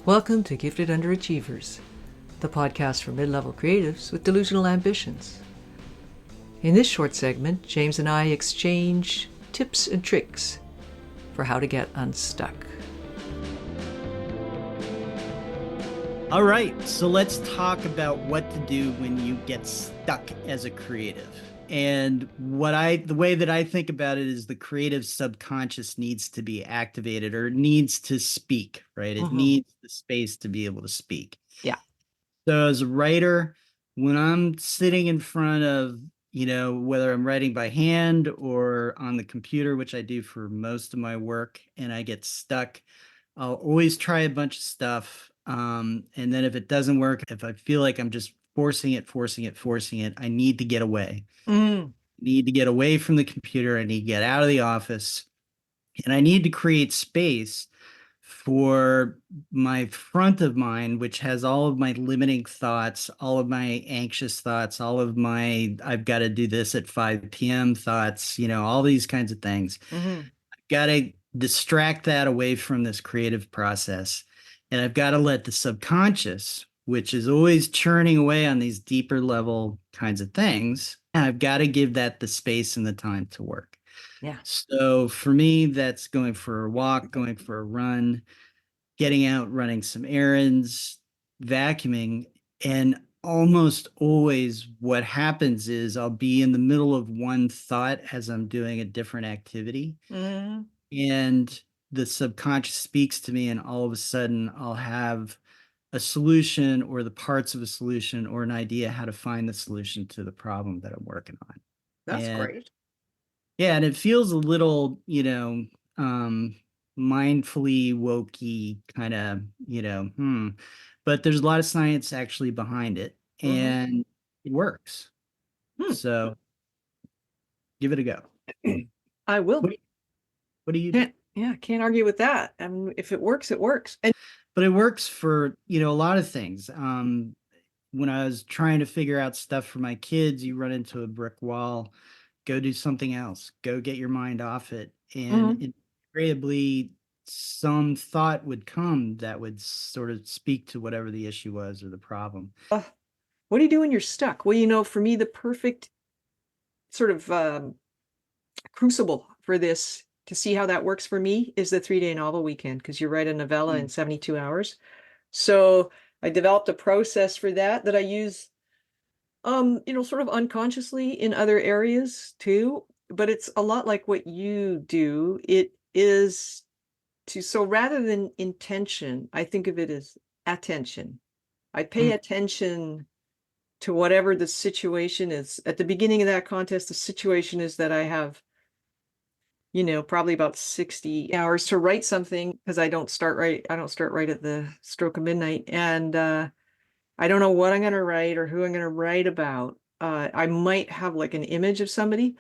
Welcome to Gifted Underachievers, the podcast for mid-level creatives with delusional ambitions. In this short segment, James and I exchange tips and tricks for how to get unstuck. All right, so let's talk about what to do when you get stuck as a creative. And the way that I think about it is the creative subconscious needs to be activated or needs to speak, right? It needs the space to be able to speak. Yeah. So as a writer, when I'm sitting in front of, whether I'm writing by hand or on the computer, which I do for most of my work, and I get stuck, I'll always try a bunch of stuff. And then if it doesn't work, if I feel like I'm just forcing it, I need to get away. Need to get away from the computer. I need to get out of the office. And I need to create space for my front of mind, which has all of my limiting thoughts, all of my anxious thoughts, all of my I've got to do this at 5 p.m. thoughts, all these kinds of things. I've got to distract that away from this creative process. And I've got to let the subconscious, which is always churning away on these deeper level kinds of things, and I've got to give that the space and the time to work. Yeah. So for me, that's going for a walk, going for a run, getting out, running some errands, vacuuming. And almost always what happens is I'll be in the middle of one thought as I'm doing a different activity. And the subconscious speaks to me, and all of a sudden I'll have a solution or the parts of a solution or an idea how to find the solution to the problem that I'm working on. That's great. Yeah, and it feels a little, mindfully wokey kind of, but there's a lot of science actually behind it, and it works. So give it a go. I will. What do you do? Can't argue with that. I mean, if it works, it works. But it works for, a lot of things. When I was trying to figure out stuff for my kids, you run into a brick wall, go do something else, go get your mind off it. And invariably, some thought would come that would sort of speak to whatever the issue was or the problem. What do you do when you're stuck? Well, for me, the perfect sort of crucible for this to see how that works for me is the 3-day novel weekend, because you write a novella in 72 hours. So I developed a process for that I use, sort of unconsciously in other areas too, but it's a lot like what you do. It is so rather than intention, I think of it as attention. I pay attention to whatever the situation is. At the beginning of that contest, the situation is that I have probably about 60 hours to write something, because I don't start right at the stroke of midnight. And I don't know what I'm going to write or who I'm going to write about. I might have like an image of somebody.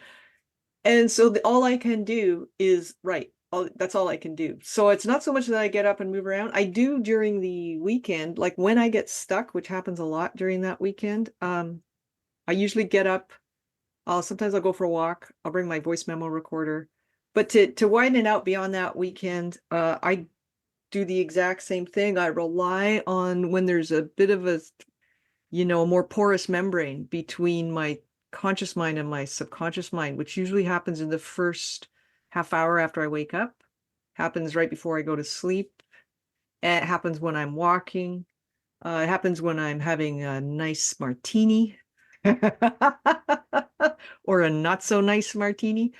And so all I can do is write. That's all I can do. So it's not so much that I get up and move around. I do during the weekend, like when I get stuck, which happens a lot during that weekend. I usually get up. Sometimes I'll go for a walk. I'll bring my voice memo recorder. But to widen it out beyond that weekend, I do the exact same thing. I rely on when there's a bit of a more porous membrane between my conscious mind and my subconscious mind, which usually happens in the first half hour after I wake up, happens right before I go to sleep. It happens when I'm walking. It happens when I'm having a nice martini or a not so nice martini.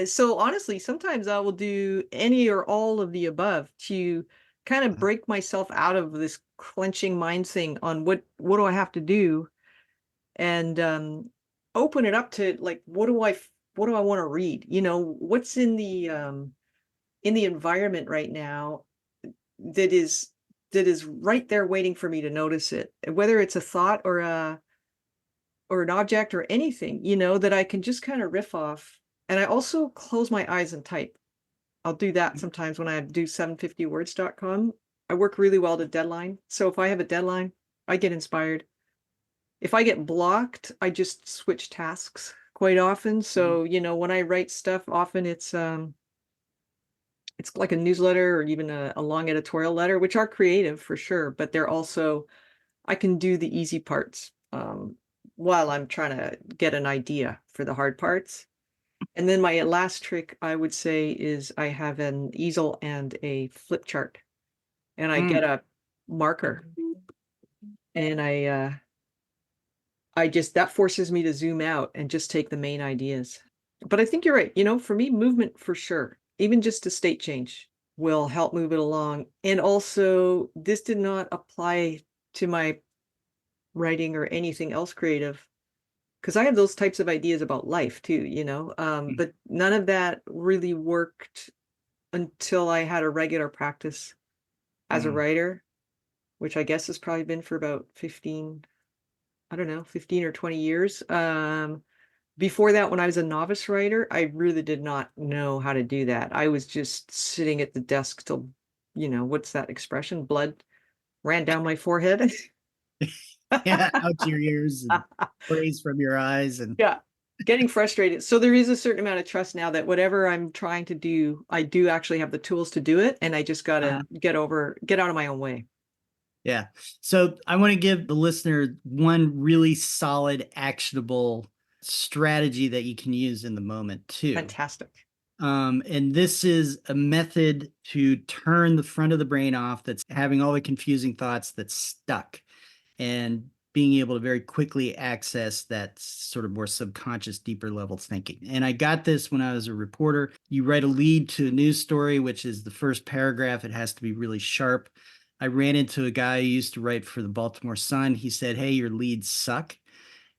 So honestly, sometimes I will do any or all of the above to kind of break myself out of this clenching mind thing on what do I have to do, and open it up to like, what do I want to read? What's in the environment right now that is right there waiting for me to notice it, whether it's a thought or an object or anything, that I can just kind of riff off. And I also close my eyes and type. I'll do that sometimes when I do 750words.com. I work really well to deadline. So if I have a deadline, I get inspired. If I get blocked, I just switch tasks quite often. So, when I write stuff, often it's it's like a newsletter or even a long editorial letter, which are creative for sure, but they're also, I can do the easy parts while I'm trying to get an idea for the hard parts. And then my last trick, I would say, is I have an easel and a flip chart, and I Mm, get a marker, and I just that forces me to zoom out and just take the main ideas. But I think you're right. For me, movement for sure, even just a state change will help move it along. And also, this did not apply to my writing or anything else creative because I have those types of ideas about life too. mm, But none of that really worked until I had a regular practice as a mm. writer, which I guess has probably been for about 15, I don't know, 15 or 20 years. Before that, when I was a novice writer, I really did not know how to do that. I was just sitting at the desk till, what's that expression? Blood ran down my forehead. Yeah, out your ears and sprays from your eyes. And Yeah, getting frustrated. So there is a certain amount of trust now that whatever I'm trying to do, I do actually have the tools to do it, and I just gotta get out of my own way. yeah. So I want to give the listener one really solid, actionable strategy that you can use in the moment too. Fantastic. And this is a method to turn the front of the brain off that's having all the confusing thoughts that's stuck, and being able to very quickly access that sort of more subconscious, deeper level thinking. And I got this when I was a reporter. You write a lead to a news story, which is the first paragraph. It has to be really sharp. I ran into a guy who used to write for the Baltimore Sun. He said, "Hey, your leads suck."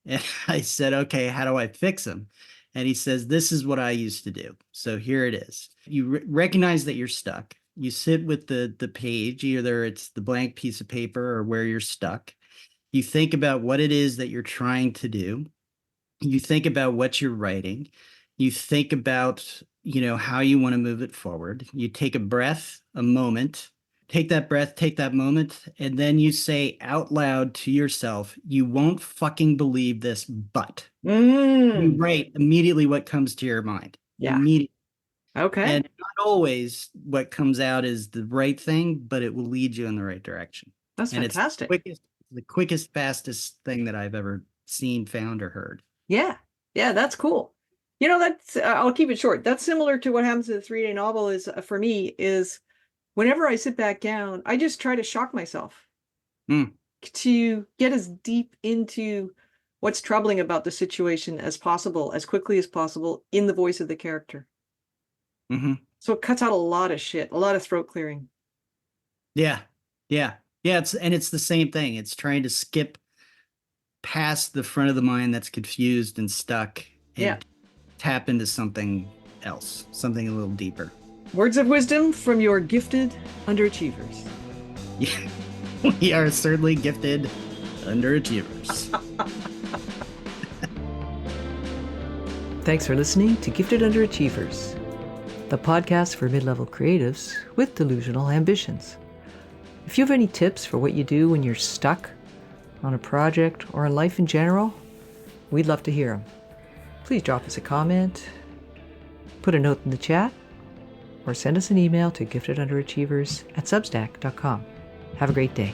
And I said, "Okay, how do I fix them?" And he says, "This is what I used to do. So here it is. You recognize that you're stuck. You sit with the page, either it's the blank piece of paper or where you're stuck. You think about what it is that you're trying to do. You think about what you're writing. You think about, how you want to move it forward. You take a breath, a moment, take that breath, take that moment, and then you say out loud to yourself, you won't fucking believe this, but you Mm, write immediately what comes to your mind. yeah. Immediately. Okay. And not always what comes out is the right thing, but it will lead you in the right direction. That's And it's fantastic. the quickest, fastest thing that I've ever seen, found, or heard. Yeah. Yeah, that's cool. That's I'll keep it short. That's similar to what happens in the 3-day novel is for me is whenever I sit back down, I just try to shock myself Mm, to get as deep into what's troubling about the situation as possible, as quickly as possible in the voice of the character. hmm. So it cuts out a lot of shit, a lot of throat clearing. Yeah. Yeah. Yeah. It's the same thing. It's trying to skip past the front of the mind that's confused and stuck Yeah. and tap into something else, something a little deeper. Words of wisdom from your gifted underachievers. Yeah. We are certainly gifted underachievers. Thanks for listening to Gifted Underachievers, the podcast for mid-level creatives with delusional ambitions. If you have any tips for what you do when you're stuck on a project or in life in general, we'd love to hear them. Please drop us a comment, put a note in the chat, or send us an email to giftedunderachievers@substack.com. Have a great day.